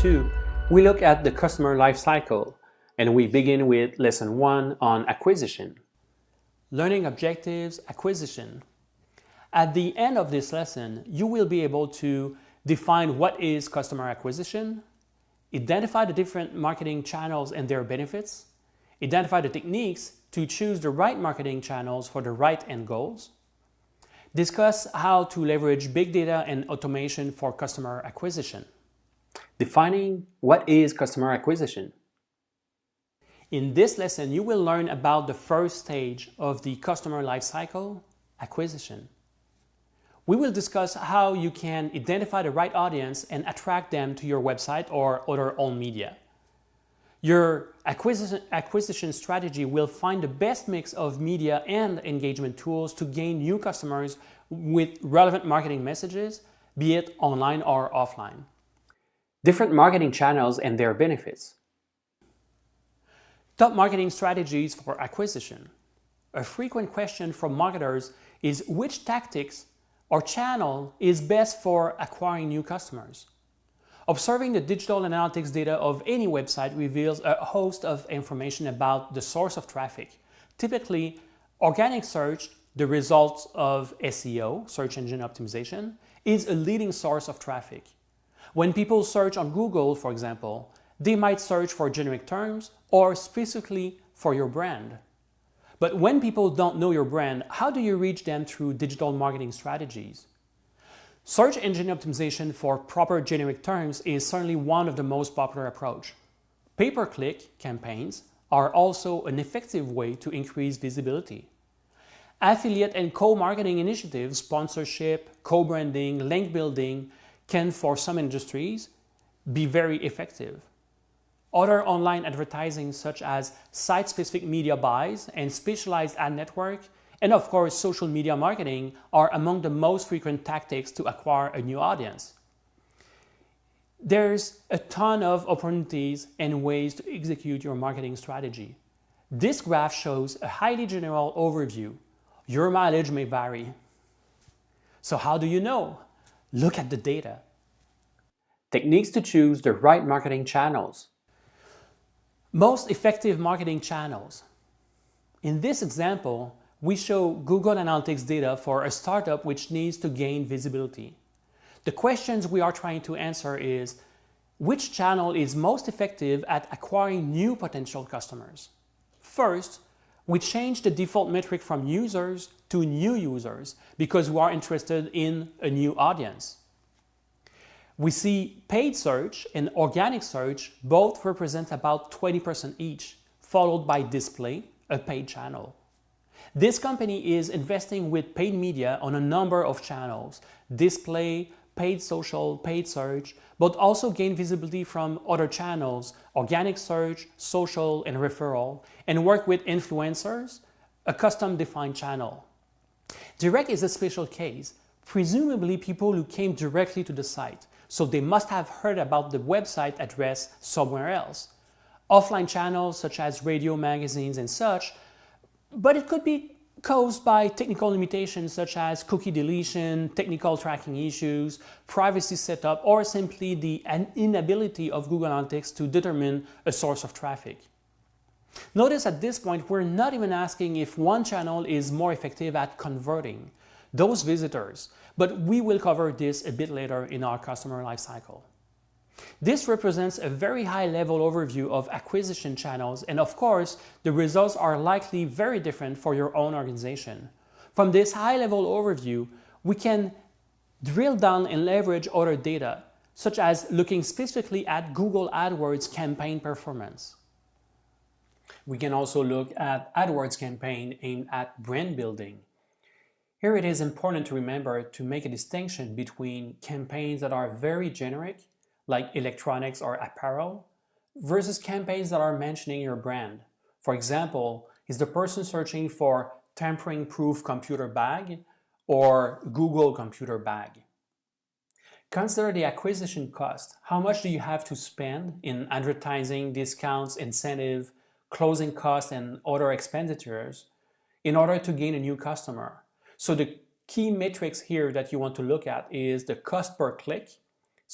2, we look at the customer life cycle, and we begin with Lesson 1 on acquisition. Learning objectives, acquisition. At the end of this lesson, you will be able to define what is customer acquisition, identify the different marketing channels and their benefits, identify the techniques to choose the right marketing channels for the right end goals, discuss how to leverage big data and automation for customer acquisition. Defining what is customer acquisition. In this lesson, you will learn about the first stage of the customer life cycle, acquisition. We will discuss how you can identify the right audience and attract them to your website or other owned media. Your acquisition strategy will find the best mix of media and engagement tools to gain new customers with relevant marketing messages, be it online or offline. Different marketing channels and their benefits. Top marketing strategies for acquisition. A frequent question from marketers is which tactics or channel is best for acquiring new customers. Observing the digital analytics data of any website reveals a host of information about the source of traffic. Typically, organic search, the result of SEO, search engine optimization, is a leading source of traffic. When people search on Google, for example, they might search for generic terms or specifically for your brand. But when people don't know your brand, how do you reach them through digital marketing strategies? Search engine optimization for proper generic terms is certainly one of the most popular approaches. Pay-per-click campaigns are also an effective way to increase visibility. Affiliate and co-marketing initiatives, sponsorship, co-branding, link building can, for some industries, be very effective. Other online advertising such as site-specific media buys and specialized ad network, and of course social media marketing are among the most frequent tactics to acquire a new audience. There's a ton of opportunities and ways to execute your marketing strategy. This graph shows a highly general overview. Your mileage may vary. So how do you know? Look at the data. Techniques to choose the right marketing channels. Most effective marketing channels. In this example, we show Google Analytics data for a startup which needs to gain visibility. The questions we are trying to answer is, which channel is most effective at acquiring new potential customers? First, we change the default metric from users to new users because we are interested in a new audience. We see paid search and organic search both represent about 20% each, followed by display, a paid channel. This company is investing with paid media on a number of channels, display, paid social, paid search, but also gain visibility from other channels, organic search, social, and referral, and work with influencers, a custom-defined channel. Direct is a special case, presumably people who came directly to the site, so they must have heard about the website address somewhere else. Offline channels such as radio, magazines, and such, but it could be caused by technical limitations such as cookie deletion, technical tracking issues, privacy setup, or simply the inability of Google Analytics to determine a source of traffic. Notice at this point, we're not even asking if one channel is more effective at converting those visitors, but we will cover this a bit later in our customer lifecycle. This represents a very high-level overview of acquisition channels, and of course, the results are likely very different for your own organization. From this high-level overview, we can drill down and leverage other data, such as looking specifically at Google AdWords campaign performance. We can also look at AdWords campaign aimed at brand building. Here it is important to remember to make a distinction between campaigns that are very generic, like electronics or apparel, versus campaigns that are mentioning your brand. For example, is the person searching for tampering-proof computer bag or Google computer bag? Consider the acquisition cost. How much do you have to spend in advertising, discounts, incentive, closing costs, and other expenditures in order to gain a new customer? So the key metrics here that you want to look at is the cost per click.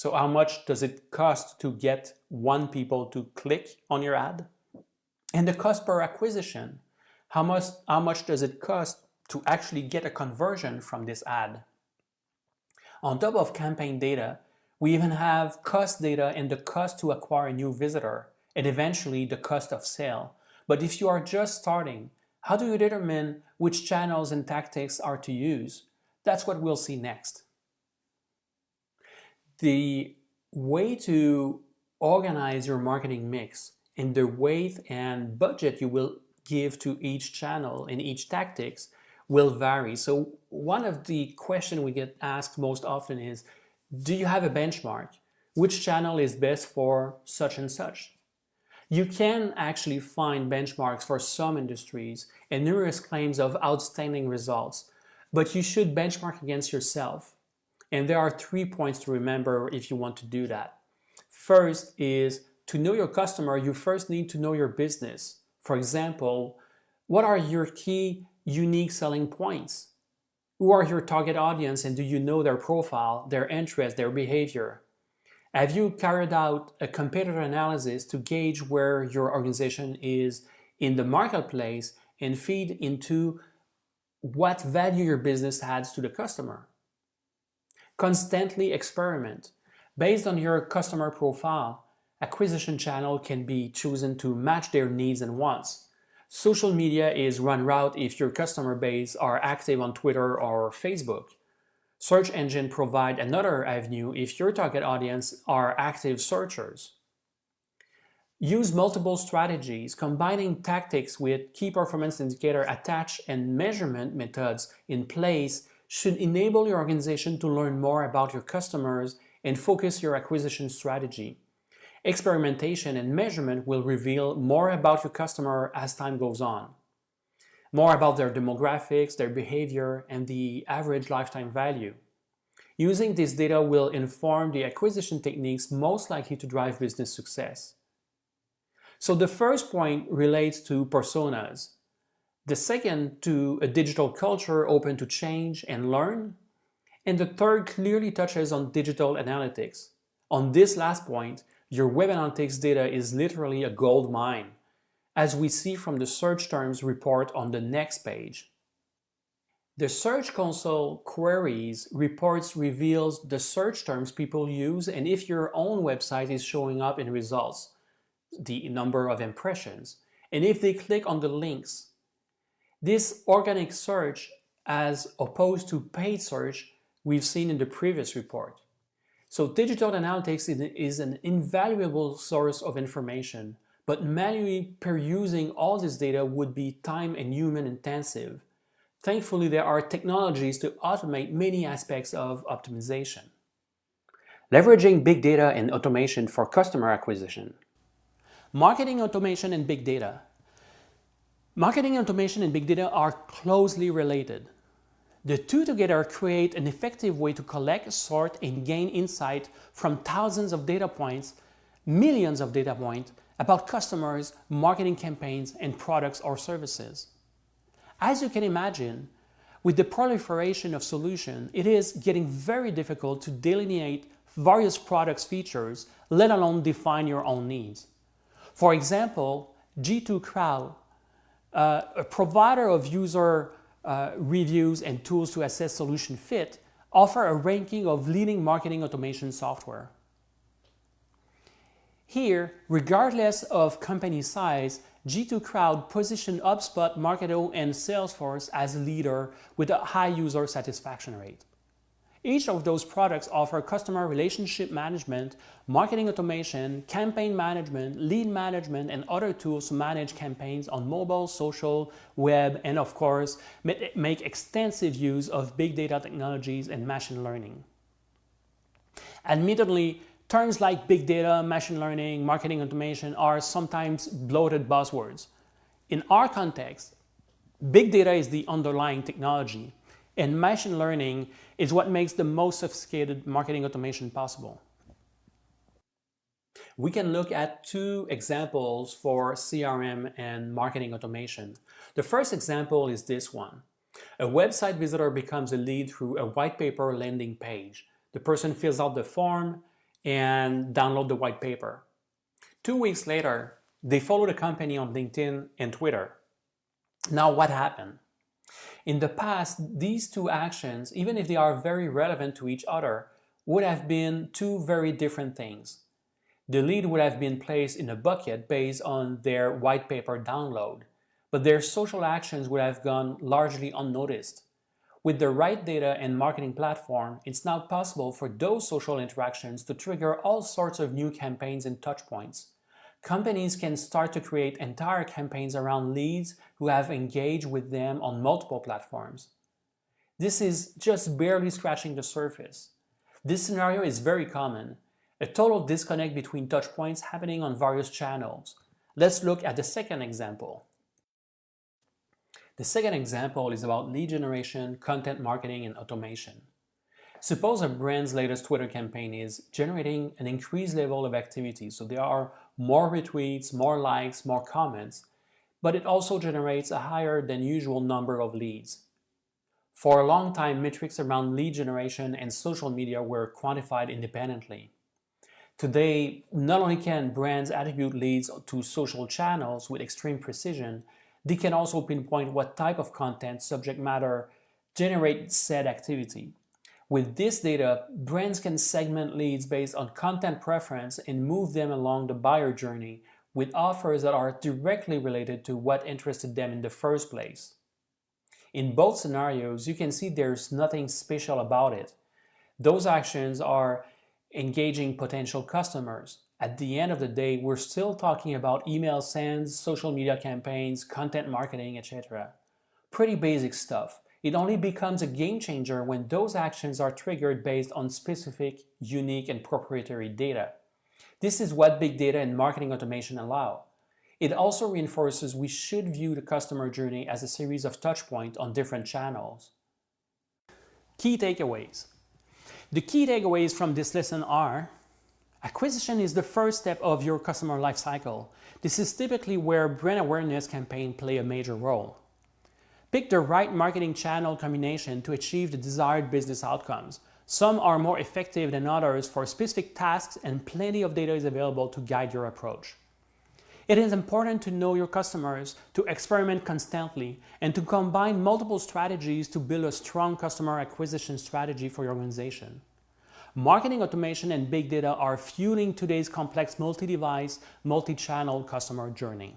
So how much does it cost to get one people to click on your ad? And the cost per acquisition. How much does it cost to actually get a conversion from this ad? On top of campaign data, we even have cost data and the cost to acquire a new visitor, and eventually the cost of sale. But if you are just starting, how do you determine which channels and tactics are to use? That's what we'll see next. The way to organize your marketing mix and the weight and budget you will give to each channel and each tactics will vary. So one of the questions we get asked most often is, do you have a benchmark? Which channel is best for such and such? You can actually find benchmarks for some industries and numerous claims of outstanding results, but you should benchmark against yourself. And there are 3 points to remember if you want to do that. First is, to know your customer, you first need to know your business. For example, what are your key unique selling points? Who are your target audience, and do you know their profile, their interests, their behavior? Have you carried out a competitor analysis to gauge where your organization is in the marketplace and feed into what value your business adds to the customer? Constantly experiment. Based on your customer profile, acquisition channel can be chosen to match their needs and wants. Social media is one route if your customer base are active on Twitter or Facebook. Search engine provide another avenue if your target audience are active searchers. Use multiple strategies, combining tactics with key performance indicator attached and measurement methods in place should enable your organization to learn more about your customers and focus your acquisition strategy. Experimentation and measurement will reveal more about your customer as time goes on. More about their demographics, their behavior, and the average lifetime value. Using this data will inform the acquisition techniques most likely to drive business success. So the first point relates to personas. The second to a digital culture open to change and learn. And the third clearly touches on digital analytics. On this last point, your web analytics data is literally a gold mine, as we see from the search terms report on the next page. The Search Console queries reports reveals the search terms people use and if your own website is showing up in results, the number of impressions, and if they click on the links. This organic search, as opposed to paid search, we've seen in the previous report. So digital analytics is an invaluable source of information, but manually perusing all this data would be time and human intensive. Thankfully, there are technologies to automate many aspects of optimization. Leveraging big data and automation for customer acquisition. Marketing automation and big data. Marketing automation and big data are closely related. The two together create an effective way to collect, sort, and gain insight from thousands of data points, millions of data points about customers, marketing campaigns, and products or services. As you can imagine, with the proliferation of solutions, it is getting very difficult to delineate various products' features, let alone define your own needs. For example, G2 Crowd, a provider of user reviews and tools to assess solution fit, offer a ranking of leading marketing automation software. Here, regardless of company size, G2 Crowd positioned HubSpot, Marketo, and Salesforce as a leader with a high user satisfaction rate. Each of those products offer customer relationship management, marketing automation, campaign management, lead management, and other tools to manage campaigns on mobile, social, web, and of course, make extensive use of big data technologies and machine learning. Admittedly, terms like big data, machine learning, marketing automation are sometimes bloated buzzwords. In our context, big data is the underlying technology, and machine learning is what makes the most sophisticated marketing automation possible. We can look at two examples for CRM and marketing automation. The first example is this one. A website visitor becomes a lead through a white paper landing page. The person fills out the form, and download the white paper. 2 weeks later, they follow the company on LinkedIn and Twitter. Now what happened? In the past, these two actions, even if they are very relevant to each other, would have been two very different things. The lead would have been placed in a bucket based on their white paper download, but their social actions would have gone largely unnoticed. With the right data and marketing platform, it's now possible for those social interactions to trigger all sorts of new campaigns and touchpoints. Companies can start to create entire campaigns around leads who have engaged with them on multiple platforms. This is just barely scratching the surface. This scenario is very common, a total disconnect between touchpoints happening on various channels. Let's look at the second example. The second example is about lead generation, content marketing, and automation. Suppose a brand's latest Twitter campaign is generating an increased level of activity, so there are more retweets, more likes, more comments, but it also generates a higher than usual number of leads. For a long time, metrics around lead generation and social media were quantified independently. Today, not only can brands attribute leads to social channels with extreme precision, they can also pinpoint what type of content, subject matter, generate said activity. With this data, brands can segment leads based on content preference and move them along the buyer journey with offers that are directly related to what interested them in the first place. In both scenarios, you can see there's nothing special about it. Those actions are engaging potential customers. At the end of the day, we're still talking about email sends, social media campaigns, content marketing, etc. Pretty basic stuff. It only becomes a game changer when those actions are triggered based on specific, unique, and proprietary data. This is what big data and marketing automation allow. It also reinforces we should view the customer journey as a series of touchpoints on different channels. Key takeaways. The key takeaways from this lesson are: acquisition is the first step of your customer lifecycle. This is typically where brand awareness campaigns play a major role. Pick the right marketing channel combination to achieve the desired business outcomes. Some are more effective than others for specific tasks, and plenty of data is available to guide your approach. It is important to know your customers, to experiment constantly, and to combine multiple strategies to build a strong customer acquisition strategy for your organization. Marketing automation and big data are fueling today's complex multi-device, multi-channel customer journey.